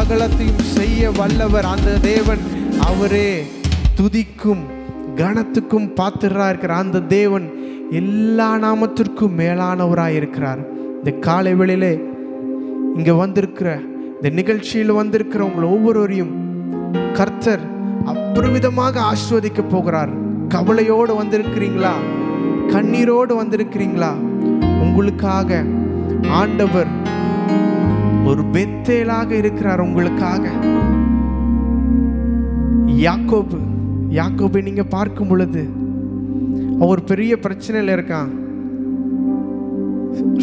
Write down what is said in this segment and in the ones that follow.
சகலத்தையும் செய்ய வல்லவர் அந்த தேவன். அவரே துதிக்கும் கனத்துக்கும் பாத்திரராக இருக்கிறார். அந்த தேவன் எல்லா நாமத்திற்கும் மேலானவராக இருக்கிறார். இந்த காலை வேளையிலே இங்கே வந்திருக்கிற இந்த நிகழ்ச்சியில் வந்திருக்கிற உங்களை ஒவ்வொருவரையும் கர்த்தர் அபரிமிதமாக ஆசீர்வதிக்க போகிறார். கவலையோடு வந்திருக்கிறீங்களா? கண்ணீரோடு வந்திருக்கிறீங்களா? உங்களுக்காக ஆண்டவர் ஒரு பெத்தேலாக இருக்கிறார். உங்களுக்காக யாக்கோபை நீங்க பார்க்கும் பொழுது அவர் பெரிய பிரச்சனையில் இருக்கான்.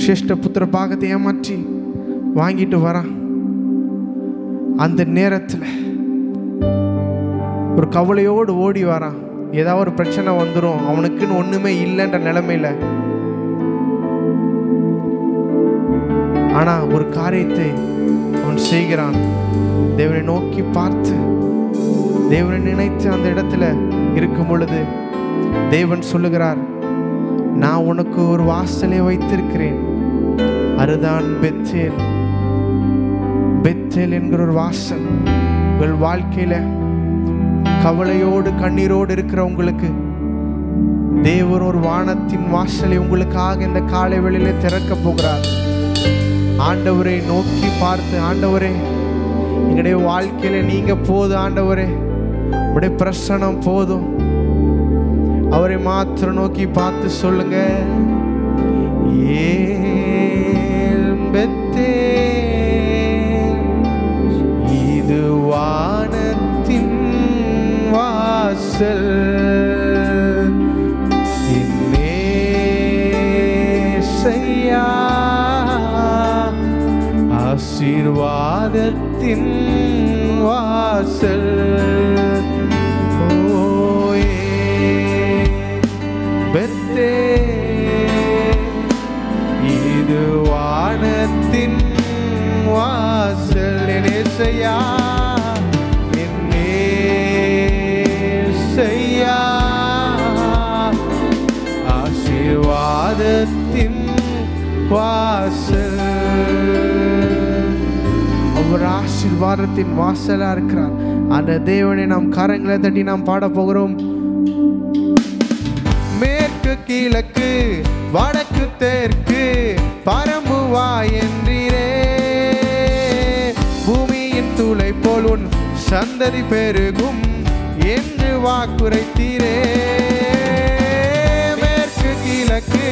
சிரேஷ்ட புத்திர பாகத்தை ஏமாற்றி வாங்கிட்டு வரான். அந்த நேரத்தில் ஒரு கவலையோடு ஓடி வரான். ஏதாவது ஒரு பிரச்சனை வந்துடும், அவனுக்குன்னு ஒண்ணுமே இல்லைன்ற நிலைமையில. ஆனா ஒரு காரியத்தை அவன் செய்கிறான். தேவனை நோக்கி பார்த்து தேவனை நினைத்து அந்த இடத்துல இருக்கும் பொழுது தேவன் சொல்லுகிறார், நான் உனக்கு ஒரு வாசலை வைத்திருக்கிறேன், அதுதான் பெத்தேல். பெத்தேல் என்கிற ஒரு வாசல். உங்கள் வாழ்க்கையில கவலையோடு கண்ணீரோடு இருக்கிற உங்களுக்கு தேவன் ஒரு வானத்தின் வாசலை உங்களுக்காக இந்த காலை வேளையிலே திறக்க போகிறார். ஆண்டவரை நோக்கி பார்த்து, ஆண்டவரே எங்களுடைய வாழ்க்கையில நீங்க போதும், ஆண்டவரே உடைய பிரசனம் போதும். அவரை மாத்திரம் நோக்கி பார்த்து சொல்லுங்க, இது வானத்தின் வாசல், இன்னேசையா ஆசீர்வாதத்தின் வாசல். இது வானத்தின் வாசல், நேசையா என்னேசையா ஆசீர்வாதத்தின் வாசல். அவர் ஆசீர்வாதத்தின் வாசலா இருக்கிறார். அந்த தேவனை நாம் கரங்களை தட்டி நாம் பாட போகிறோம். மேற்கு கிழக்கு வடக்கு தெற்கு பரம்புவா என்றீரே, பூமியின் துளை போல் உன் சந்ததி பெருகும் என்று வாக்குரைத்தீரே. மேற்கு கிழக்கு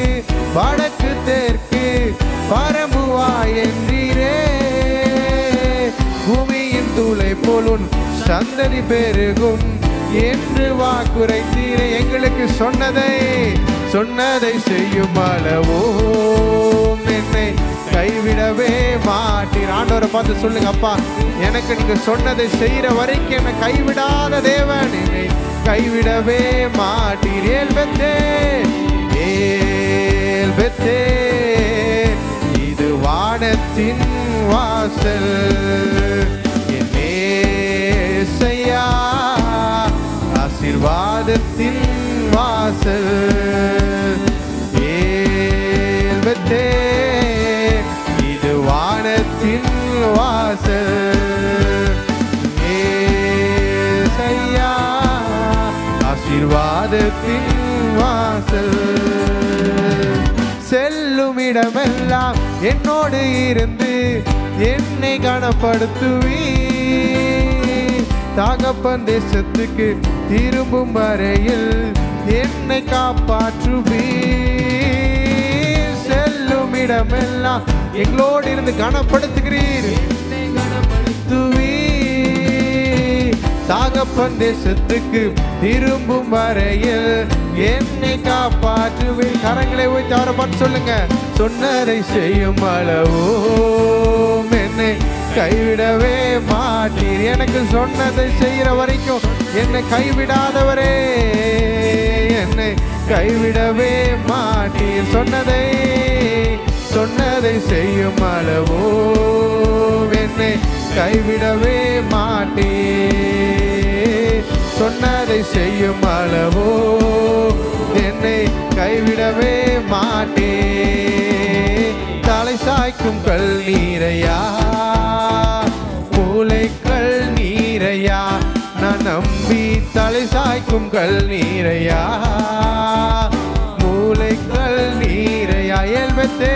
வடக்கு தெற்கு பரம்புவா என்றீரே, பூமியின் துளை போல் உன் சந்ததி பெருகும் என்று வாக்குரைத்தீரே. எங்களுக்கு சொன்னதை செய்யும் அளவோ என்னை கைவிடவே மாட்டீர். ஆண்டவரை பார்த்து சொல்லுங்க, அப்பா எனக்கு நீங்க சொன்னதை செய்யற வரைக்கும் என்னை கைவிடாத தேவன், என்னை கைவிடவே மாட்டீர். ஏல் பெத்தே இது வானத்தின் வாசல், என்னேசையா ஆசீர்வாதத்தின் வாசல். ஏல்பத்தே இது வானத்தின் வாசல், ஏசையா ஆசீர்வாதத்தின் வாசல். செல்லும் இடமெல்லாம் என்னோடு இருந்து என்னை கனப்படுத்துவீ, தகப்பன் தேசத்துக்கு திரும்பும் வரையில் என்னை காப்பாற்றுவீ. செல்லும் இடமெல்லாம் எங்களோடு இருந்து கனப்படுத்துகிறீர், என்னை கனப்படுத்துவீ, தகப்பன் தேசத்துக்கு திரும்பும் வரையில் என்னை காப்பாற்றுவீ. கரங்களை வைத்து அவரை பார்த்து சொல்லுங்க, சொன்னதை செய்யும் அளவோ என்னை கைவிடவே மாட்டீர். எனக்கு சொன்னதை செய்கிற வரைக்கும் என்னை கைவிடாதவரே, என்னை கைவிடவே மாட்டீர். சொன்னதை செய்யும் அளவோ என்னை கைவிடவே மாட்டீர். சொன்னதை செய்யும் அளவோ என்னை கைவிடவே மாட்டீர். தலை சாய்க்கும் கல் நீரையா மூளை சாய்க்கும் கல் நீரையா, மூளைக்கல் நீரையா. ஏல்பெத்தே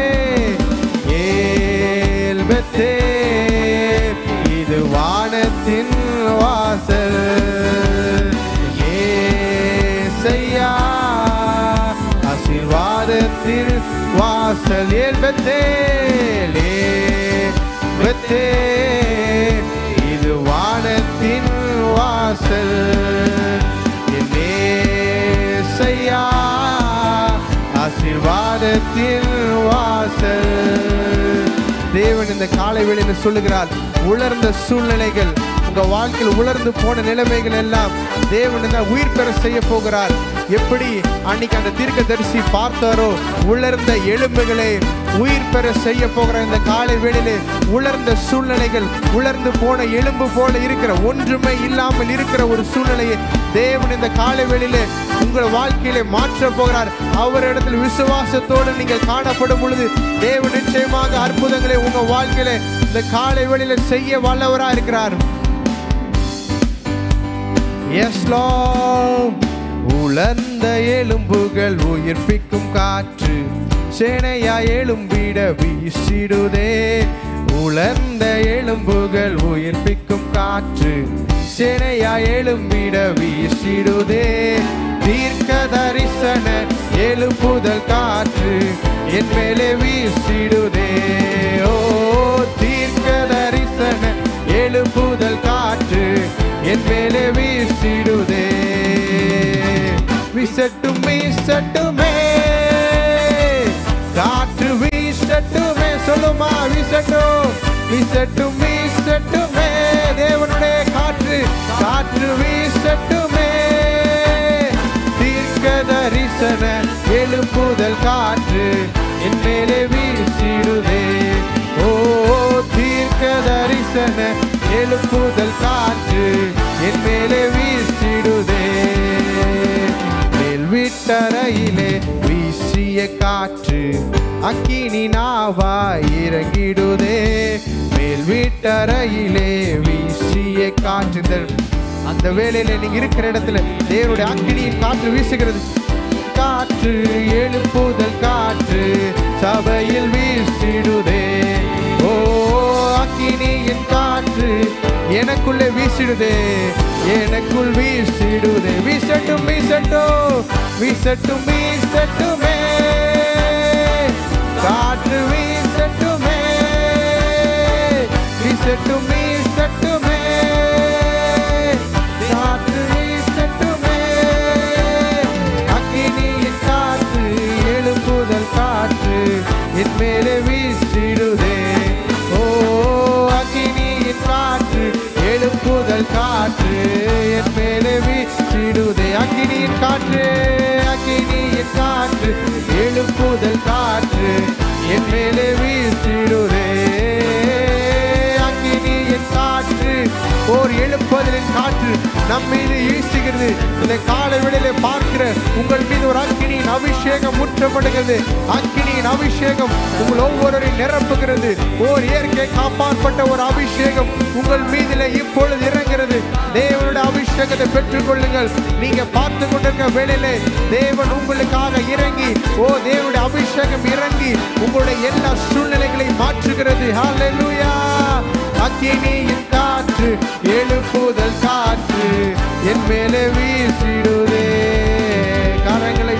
ஏல்பெத்தே இது வானத்தின் வாசல். ஏசையா ஆசீர்வாதத்தின் வாசல். ஏல்பெத்தே ஏல்பெத்தே இது வானத்தின் வாசல். ஏசையா ஆசீர்வாதத்தின் வாசல். தேவன் இந்த காலை வேளையில் சொல்லுகிறார், உலர்ந்த சூழ்நிலைகள், உங்க வாழ்க்கையில் உலர்ந்து போன நிலைமைகள் எல்லாம் தேவன் உயிர் பெற செய்ய போகிறார். எப்படி அன்னைக்கு அந்த தீர்க்கதரிசி பார்த்தாரோ, உலர்ந்த எலும்புகளை உயிர் பெற செய்ய போகிற இந்த காலை வேளையிலே உலர்ந்த சூழ்நிலைகள், உலர்ந்து போன எலும்பு போல இருக்கிற, ஒன்றுமே இல்லாமல் இருக்கிற ஒரு சூழ்நிலையை தேவன் இந்த காலை வேளையிலே உங்கள் வாழ்க்கையிலே மாற்ற போகிறார். அவரிடத்தில் விசுவாசத்தோடு நீங்கள் காணப்படும் பொழுது தேவன் நிச்சயமாக அற்புதங்களை உங்க வாழ்க்கையில இந்த காலை வேளையில செய்ய வல்லவரா இருக்கிறார். Yes Lord. உலர்ந்த எலும்புகள் உயிர்ப்பிக்கும் காற்று சேனையா எழும்பிட வீசிடுதே. உலர்ந்த எலும்புகள் உயிர்ப்பிக்கும் காற்று சேனையா எழும்பிட வீசிடுதே. தீர்க்க தரிசன எழுப்புதல் காற்று என் மேலே வீசிடுதே. ஓ தீர்க்க தரிசன எழுப்புதல் காற்று என் மேலே வீசிடுதே. வீசட்டும் வீசட்டுமே காற்று வீசட்டுமே. சொல்லுமா வீசட்டும் வீசட்டும் வீசட்டுமே. தேவனுடைய காற்று காற்று வீசட்டுமே. தீர்க்க தரிசன எழுப்புதல் காற்று என் மேலே வீசிடுதே. ஓ தீர்க்க தரிசன எழுப்புதல் காற்று என் மேலே வீசிடுதே. மேல் வீட்டறையிலே வீசிய காற்று அக்கினி நாவாய் இறங்கிடுதே. மேல் வீட்டறையிலே வீசிய காற்று, அந்த வேளையில நீங்க இருக்கிற இடத்துல தேவனுடைய அக்கினியின் காற்று வீசுகிறது. காற்று எழுப்புதல் காற்று சபையில் வீசிடுதே. ஓ அக்கினியின் காற்று எனக்குள்ளே வீசிடுதே, எனக்குள் வீசிடுதே. வீசட்டும் வீசட்டும் வீசட்டும் வீசட்டுமே. காற்று வீசட்டுமே வீசட்டும் வீசட்டுமே. காற்று வீசட்டுமே. அக்கினியின் காற்று எழுப்புதல் காற்று என் மேலே வீசிடுதே. ஓ அக்கினியின் காற்று எழுப்புதல் காற்று என் மேலே வீசிடுதே. அக்கினியின் காற்று அக்கினியின் காற்று எழுப்புதல் காற்று என் மேலே வீசிடுதே. அக்கினியின் காற்று ஓர் எழுப்புதலின் காற்று நம் மீது வீசுகிறது. இந்த காலை வேளையிலே பார்க்கிற உங்கள் மீது ஒரு அக்கினியின் அபிஷேகம் ஊற்றப்படுகிறது. அக்கினியின் அபிஷேகம் உங்கள் ஒவ்வொருவரையும் நிரப்புகிறது. ஓர் இயற்கை காப்பாற்பட்ட ஒரு அபிஷேகம் உங்கள் மீதிலே இப்பொழுது இறங்குகிறது. தேவனுடைய அபிஷேகத்தை பெற்றுக் கொள்ளுங்கள். நீங்க பார்த்து கொண்டிருக்க வேளையிலே தேவன் உங்களுக்காக இறங்கி, ஓ தேவனுடைய அபிஷேகம் இறங்கி உங்களுடைய எல்லா சூழ்நிலைகளையும் மாற்றுகிறது. ஹல்லேலூயா. அக்கினியின் காற்று எழுப்புதல் காற்று என் மேலே வீசிடுதே. கரங்களை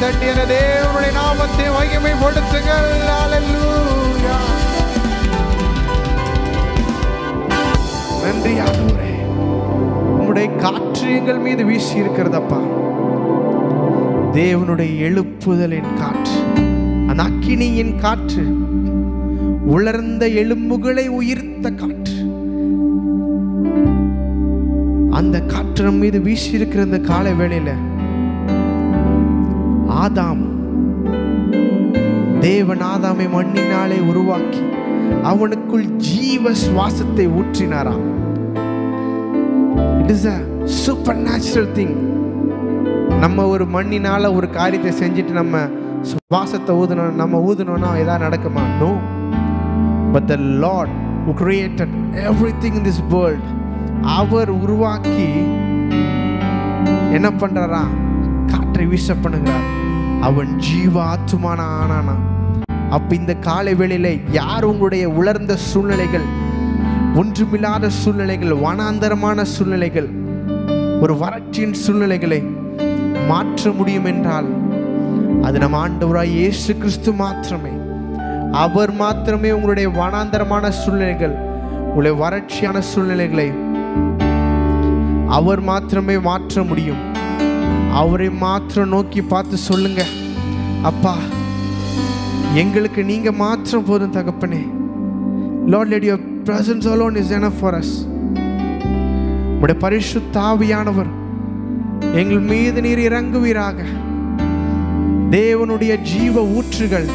தட்டி என தேவனுடைய நாமத்தை மகிமைப்படுத்துங்கள். ஹல்லேலூயா. நன்றி ஆண்டவரே, உம்முடைய காற்று எங்கள் மீது வீசி இருக்கிறதப்பா. தேவனுடைய எழுப்புதலின் காற்று, அந்த அக்கினியின் காற்று, உலர்ந்த எலும்புகளை உயிர்த்த காற்று, அந்த காற்று நம் மீது வீசி இருக்கிற இந்த காலை வேளையில ஆதாம், தேவன் ஆதாமை மண்ணினாலே உருவாக்கி அவனுக்குள் ஜீவ சுவாசத்தை ஊற்றினாராம். It is a supernatural thing. நம்ம ஒரு மண்ணினால ஒரு காரியத்தை செஞ்சுட்டு நம்ம சுவாசத்தை ஊதணும்னா ஏதாவது நடக்குமா? No. But the Lord who created everything in this world, அவர் உருவாக்கி என்ன பண்றாரா? காற்றை வீச பண்ணுகிறார். அவன் ஜீவாத்துமான ஆனானா. அப்ப இந்த காலை வேளையில யார் உங்களுடைய உலர்ந்த சூழ்நிலைகள், ஒன்றுமில்லாத சூழ்நிலைகள், வனாந்தரமான சூழ்நிலைகள், ஒரு வறட்சியின் சூழ்நிலைகளை மாற்ற முடியும் என்றால் அது நம் ஆண்டவராய் இயேசு கிறிஸ்து மாத்திரமே. அவர் மாத்திரமே உங்களுடைய வனாந்தரமான சூழ்நிலைகள், உங்களுடைய வறட்சியான சூழ்நிலைகளை அவர் மாத்திரமே மாற்ற முடியும். அவரை மாத்திரம் நோக்கி பார்த்து சொல்லுங்க, அப்பா எங்களுக்கு நீங்க மாத்திரம் போதும் தகப்பனே. Lord, let your presence alone is enough for us. உம்முடைய பரிசுத்த ஆவியானவர் எங்கள் மீது நீர் இறங்குவீராக. தேவனுடைய ஜீவ ஊற்றுகள்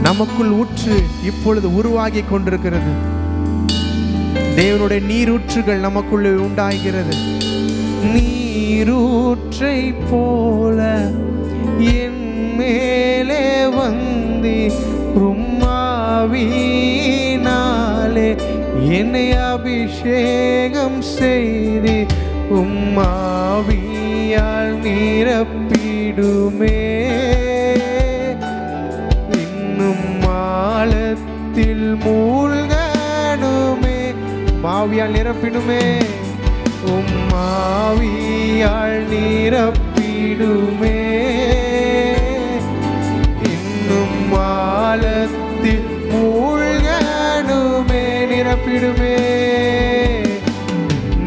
நமக்குள் ஊற்று இப்பொழுது உருவாகி கொண்டிருக்கிறது. தேவனுடைய நீரூற்றுகள் நமக்குள்ளே உண்டாகிறது. நீரூற்றை போல என் மேலே வந்தி உம்மாவினாலே என்னை அபிஷேகம் செய்தி உம்மாவியால் நிரப்பிடுமே. இன்னும் ஆழத்தில் மூழ்கணுமே. மாவியால் நிரப்பிடுமே. உம்மாவியால் நிரப்பிடுமே. இன்னும் ஆழத்தில் மூழ்கணுமே. நிரப்பிடுமே.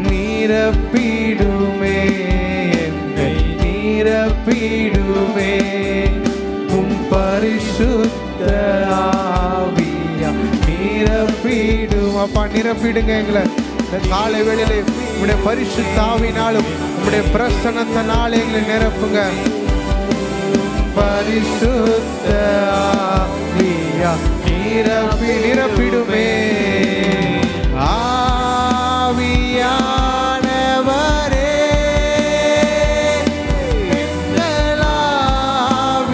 நிரப்பிடுமே. என்னை நிரப்பிடுமே. உம் பரிசுத்த ஆவியா நிரப்பிடும். அப்பா நிரப்பிடுங்க எங்களை. இந்த காலை வேளையிலே உம்முடைய பரிசுத்த ஆவியினாலும் உம்முடைய பிரசன்னத்தினாலே எங்களை நிரப்புங்க. பரிசுத்த ஆவியா நிரப்பிடுமே. ஆவியானவரே எங்கள் ஆவியானவரே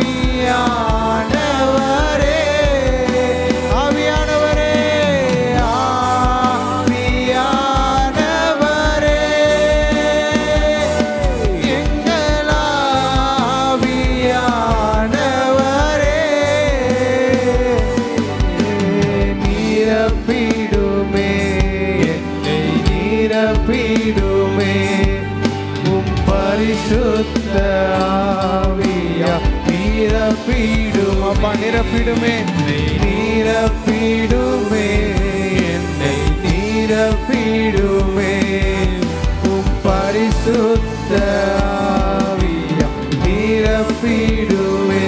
ஆவியானவரே ஆவியானவரே எங்கள் ஆவியானவரே நிரப்பிடுமே. நிரப்பிடுமே. உம் பரிசுத்த ஆவியா நிரப்பிடும். அப்பா நிரப்பிடுமே. நிரப்பிடுமே. என்னை நிரப்பிடுமே. உம் பரிசுத்த ஆவியா நிரப்பிடுமே.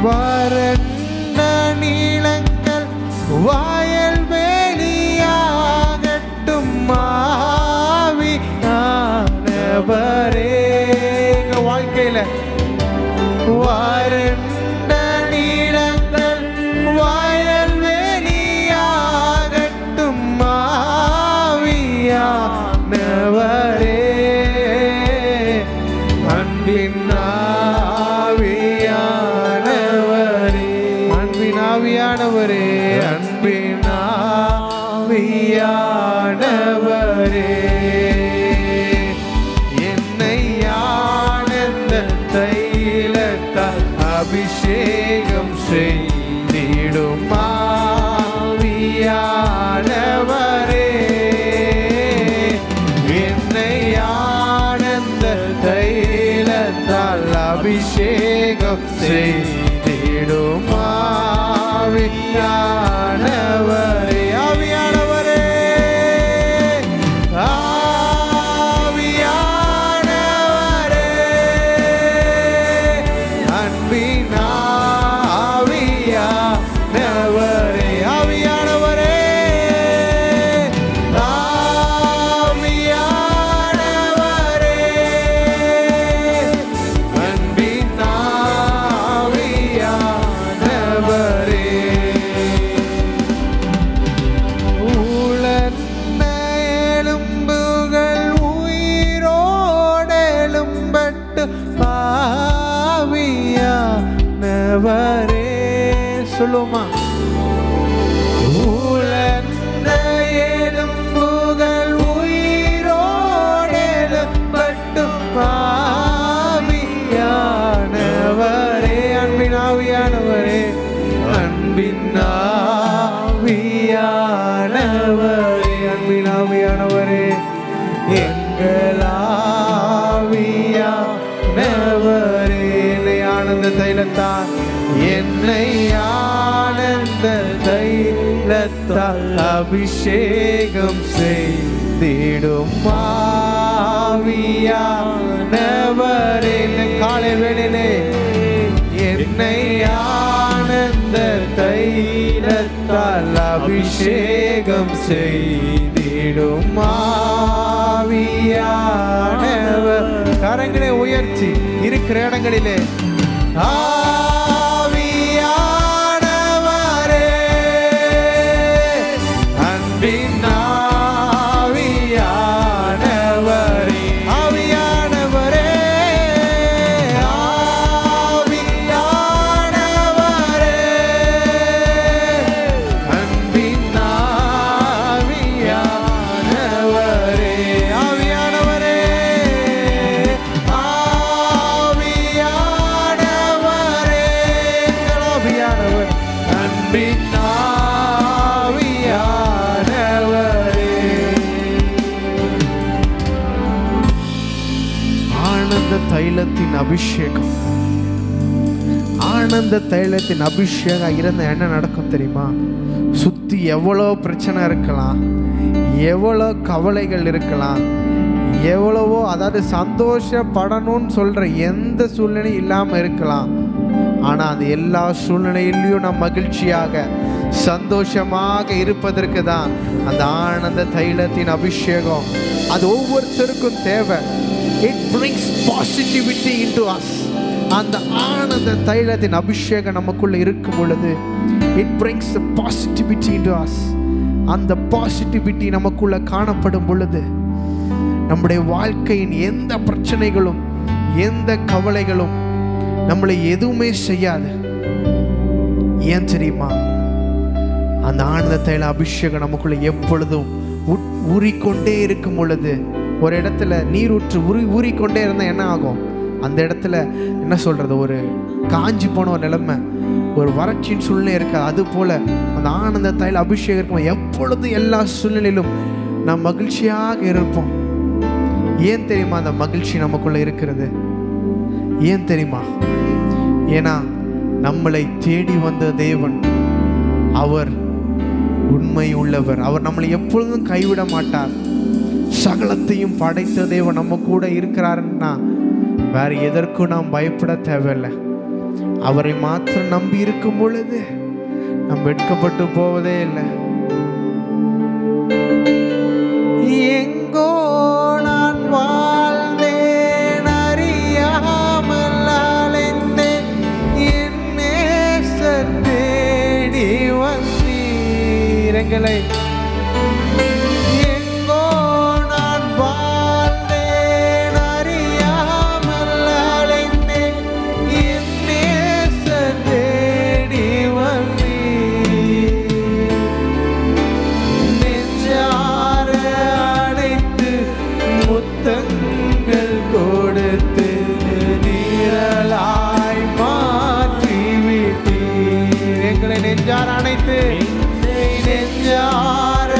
வறண்ட நீளங்கள் வாயல் வெளியாகட்டும். ஆவியானவரே எங்க வாழ்க்கையில வறண்ட நீளங்கள் வாயல் வெளியாகட்டும். ஆவியானவரே அன்பின் ஆவியானவரே அன்பின் ஆவியானவரே அன்பின் ஆவியானவரே என்னை ஆனந்த தைலத்தால் அபிஷேகம் செய்திடும். ஆவியானவரே என்னை ஆனந்த தைலத்தால் அபிஷேகம் செய்திடும். ஆவியானவரே ஆவியானவரே ஆவியானவரே அன்பின் ஆவியானவரே ஆவியானவரே ஆவியானவரே அன்பின் ஆவியானவரே உலர்ந்த எலும்புகள் உயிரோடெலும்பட்டு ஆவியானவரே சொல்லுமா. உலர்ந்த எலும்புகள் உயிரோடெலும்பட்டு அபிஷேகம் செய்திடும் ஆவியானவரே. காலை வேளையிலே என்னை ஆனந்த தைலத்தால் அபிஷேகம் செய்திடும் ஆவியானவர். கரங்களை உயர்த்தி இருக்கிற இடங்களிலே ஆவியானவரே, அன்பின் ஆவியானவரே, ஆவியானவரே, ஆவியானவரே, அன்பின் ஆவியானவரே, ஆவியானவரே, ஆவியானவரே, ஆவியானவர், அன்பின் ஆவியானவரே. ஆனந்த தைலத்தின் அபிஷேகம், ஆனந்த தைலத்தின் அபிஷேகம் இருந்த என்ன நடக்கும் தெரியுமா? சுத்தி எவ்வளோ பிரச்சனை இருக்கலாம், எவ்வளோ கவலைகள் இருக்கலாம், எவ்வளவோ அதாவது சந்தோஷப்படணும்னு சொல்ற எந்த சூழ்நிலையும் இல்லாமல் இருக்கலாம். ஆனால் அந்த எல்லா சூழ்நிலையிலையும் நம் மகிழ்ச்சியாக சந்தோஷமாக இருப்பதற்கு தான் அந்த ஆனந்த தைலத்தின் அபிஷேகம். அது ஒவ்வொருத்தருக்கும் தேவை. It brings positivity into us. அந்த ஆனந்த தைலத்தின் அபிஷேகம் நமக்குள்ள இருக்கும் பொழுது it brings the positivity into us. அந்த பாசிட்டிவிட்டி நமக்குள்ள காணப்படும் பொழுது நம்முடைய வாழ்க்கையின் எந்த பிரச்சனைகளும் எந்த கவலைகளும் நம்மளை எதுவுமே செய்யாது. ஏன் தெரியுமா? அந்த ஆனந்த தைல அபிஷேகம் நமக்குள்ள எப்பொழுதும் ஊறிக்கொண்டே இருக்கும் பொழுது, ஒரு இடத்துல நீரூற்று ஊறிக்கொண்டே இருந்தால் என்ன ஆகும்? அந்த இடத்துல என்ன சொல்றது, ஒரு காஞ்சி போன ஒரு நிலைமை, ஒரு வறட்சியின் சூழ்நிலை இருக்காது. அது போல அந்த ஆனந்த தைல அபிஷேகம் இருக்கும் எப்பொழுதும் எல்லா சூழ்நிலையிலும் நாம் மகிழ்ச்சியாக இருப்போம். ஏன் தெரியுமா அந்த மகிழ்ச்சி நமக்குள்ள இருக்கிறது? ஏன் தெரியுமா? ஏன்னா நம்மளை தேடி வந்த தேவன் அவர் உண்மை உள்ளவர். அவர் நம்மளை எப்பொழுதும் கைவிட மாட்டார். சகலத்தையும் படைத்த தேவன் நம்ம கூட இருக்கிறாருன்னா வேற எதற்கும் நாம் பயப்பட தேவையில்லை. அவரை மாத்திரம் நம்பி இருக்கும் பொழுது நாம் வெட்கப்பட்டு போவதே இல்லை. எங்கோ நான் வாழ்ந்தேன், அறியாமல் அலைந்தேன், என் நேசர் தேடி வந்தீர் எங்களை. நெஞ்சார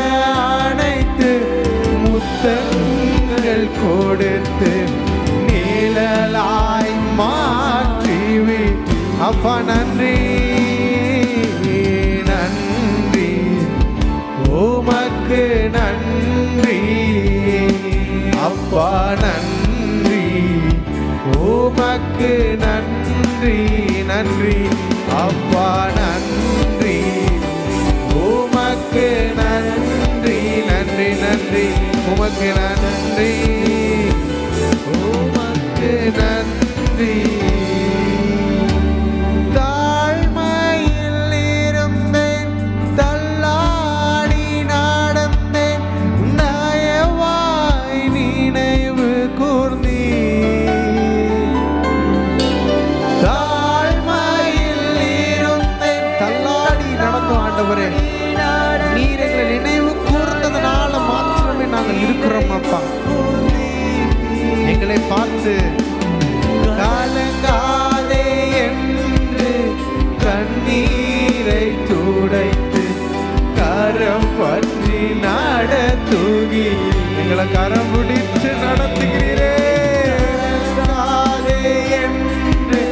அணைத்து முத்தங்கள் கொடுத்து நீழலாய் மாற்றிவி. அப்பா நன்றி, நன்றி உமக்கு நன்றி. அப்பா நன்றி உமக்கு நன்றி, நன்றி அப்பா நன்றி உமக்கு நன்றி, நன்றி நன்றி உமக்கு நன்றி, உமக்கு நன்றி. தாழ்மையில் இருந்தேன், தள்ளாடி நடந்தேன், நயவாய் நினைவு கூர்ந்தீ. நீர் எங்களை நினைவு கூர்ந்ததுனால மாத்திரமே நாங்கள் இருக்கிறோம். அப்பா எங்களை பார்த்து கலங்காதே என்று கண்ணீரை துடைத்து கரம் பற்றி நடத்துகி. எங்களை கரம் பிடித்து நடத்துகிறீரே. என்று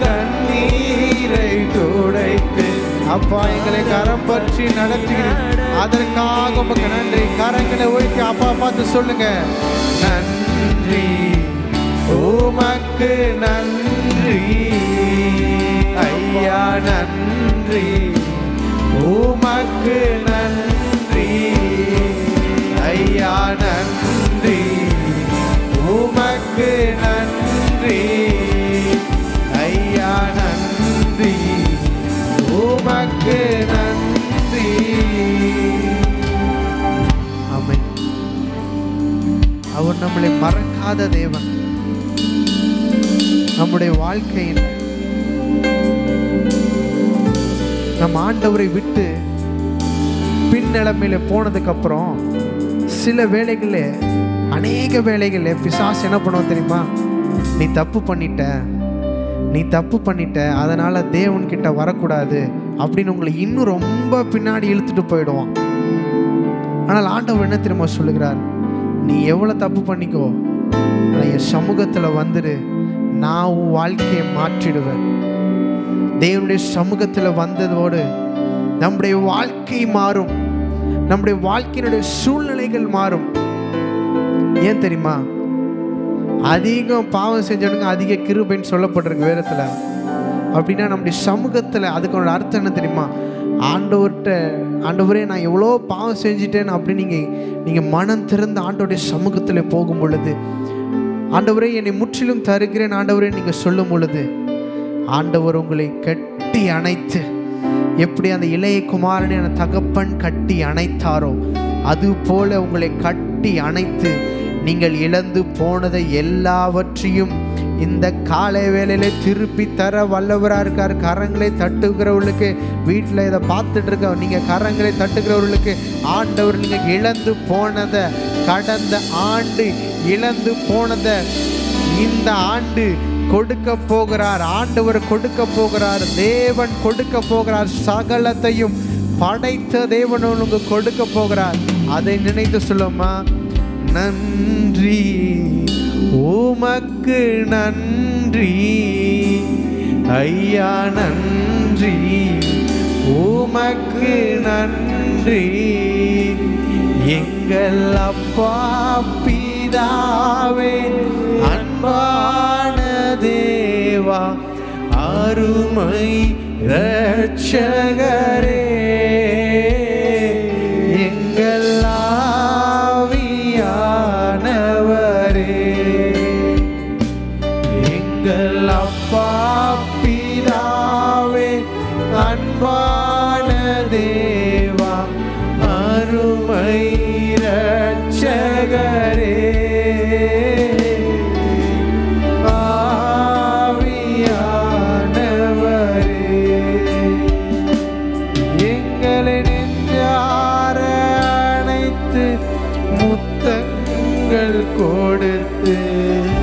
கண்ணீரை துடைத்து அப்பா எங்களை கரம் பற்றி நடத்துகிறேன், அதற்காக உமக்கு நன்றி. கரங்களை உயர்த்தி அப்பா பார்த்து சொல்லுங்க, நன்றி உமக்கு நன்றி ஐயா, நன்றி உமக்கு நன்றி ஐயா, நன்றி உமக்கு நன்றி ஐயா, நன்றி உமக்கு நன்றி. ஆமென். அவர் நம்மளை மறக்காத தேவன். நம்முடைய வாழ்க்கையில் நம் ஆண்டவரை விட்டு பின்னிலைமையில போனதுக்கு அப்புறம் சில வேளைகளில், அநேக வேளைகளில் பிசாசு என்ன பண்ணுவோம் தெரியுமா? நீ தப்பு பண்ணிட்ட, அதனால தேவன்கிட்ட வரக்கூடாது அப்படின்னு உங்களை இன்னும் ரொம்ப பின்னாடி இழுத்துட்டு போயிடுவான். ஆனால் ஆண்டவர் என்ன தெரியுமா சொல்லுகிறார்? நீ எவ்வளவு தப்பு பண்ணிக்கோ, ஆனால் என் சமூகத்துல வந்துடு, நான் உன் வாழ்க்கையை மாற்றிடுவேன். தேவனுடைய சமூகத்துல வந்ததோடு நம்முடைய வாழ்க்கை மாறும், நம்முடைய வாழ்க்கையினுடைய சூழ்நிலைகள் மாறும். ஏன் தெரியுமா? அதிகம் பாவம் செஞ்சவனுக்கு அதிக கிருபைன்னு சொல்லப்பட்டிருக்கு வேதத்துல. அப்படின்னா நம்முடைய சமூகத்துல அதுக்கு அர்த்தம் என்ன தெரியுமா? ஆண்டவரே நான் எவ்வளோ பாவம் செஞ்சிட்டேன் அப்படின்னு நீங்க மனம் திறந்து ஆண்டவருடைய சமூகத்துல போகும் பொழுது, ஆண்டவரே என்னை முற்றிலும் தருகிறேன் ஆண்டவரே நீங்க சொல்லும் பொழுது, ஆண்டவர் உங்களை கட்டி அணைத்து, எப்படி அந்த இளைய குமாரனை அந்த தகப்பன் கட்டி அணைத்தாரோ அது போல உங்களை கட்டி அணைத்து, நீங்கள் இழந்து போனதை எல்லாவற்றையும் இந்த காலை வேளையில திருப்பி தர வல்லவராக இருக்கார். கரங்களை தட்டுகிறவர்களுக்கு, வீட்டில் இதை பார்த்துட்டு இருக்க நீங்க கரங்களை தட்டுகிறவர்களுக்கு ஆண்டவர் நீங்க இழந்து போனதை, கடந்த ஆண்டு இழந்து போனதை இந்த ஆண்டு கொடுக்க போகிறார். ஆண்டவர் கொடுக்க போகிறார், தேவன் கொடுக்க போகிறார். சகலத்தையும் படைத்த தேவன் உங்களுக்கு கொடுக்க போகிறார். அதை நினைத்து சொல்லுமா, நன்றி உமக்கு நன்றி ஐயா, நன்றி உமக்கு நன்றி எங்கள் அப்பா பிதாவே, அன்பான தேவா, அருமை இரட்சகரே, எங்கள் ஆவியானவரே, எங்கள் அப்பா பிதாவே, அன்பான தேவா, அருமை இரட்சகரே, கொடுத்து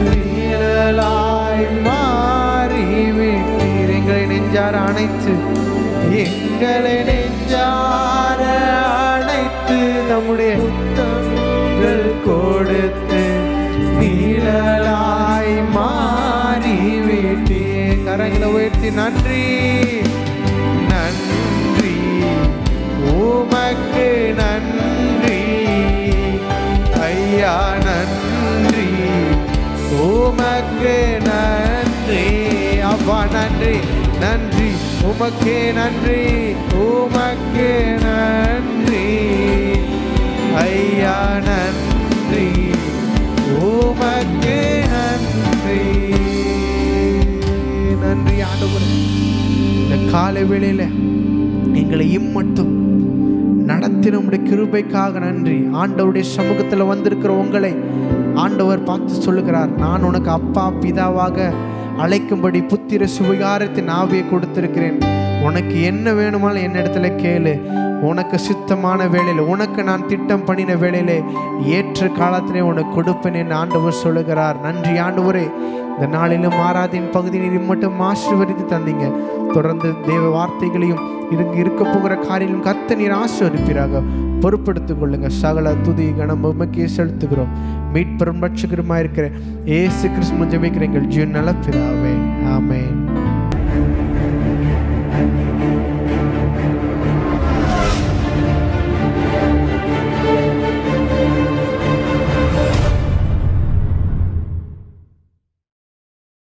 நீழலாய் மாறிவிட்டீர். எங்களை நெஞ்சார அணைத்து, எங்களை நெஞ்சார அணைத்து, நம்முடைய முத்தங்கள் கொடுத்து நீழலாய் மாறிவிட்டீர். கரங்களை உயர்த்தி நன்றி, நன்றி உமக்கு நன்றி ஐயா, நன்றி உமக்கு நன்றி அப்பா, நன்றி நன்றி உமக்கு நன்றி, உமக்கு நன்றி ஐயா, நன்றி உமக்கு நன்றி. நன்றி ஆண்டவரே, இந்த காலை வேளையில எங்களை இம்மட்டும் நடத்தின உம்முடைய கிருபைக்காக நன்றி. ஆண்டவருடைய சமூகத்தில் வந்திருக்கிற உங்களை ஆண்டவர் பார்த்து சொல்லுகிறார், நான் உனக்கு அப்பா பிதாவாக அழைக்கும்படி புத்திர சுவிகாரத்தின் ஆவியை கொடுத்திருக்கிறேன். உனக்கு என்ன வேணுமாலும் என்னிடத்துல கேளு. உனக்கு சித்தமான வேளையில், உனக்கு நான் திட்டம் பண்ணின வேளையிலே ஏற்ற காலத்திலே உனக்கு கொடுப்பேன் என்று ஆண்டவர் சொல்லுகிறார். நன்றி ஆண்டவரே. இந்த நாளிலும் ஆராதின் பகுதியில் மட்டும் ஆசீர்வதித்து தந்தீங்க. தொடர்ந்து தேவ வார்த்தைகளையும் இருக்க போகிற காரியம் கர்த்தர் நீர் ஆசீர்வதிப்பீராக. பொறுப்படுத்திக் கொள்ளுங்க. சகல துதி கனம் உமக்கே செலுத்துகிறோம். மீட்பெரும் ரட்சகருமாய் இருக்கிற இயேசு கிறிஸ்து ஜெபிக்கிற எங்கள் ஜீவன் நல பிதாவே, ஆமென்.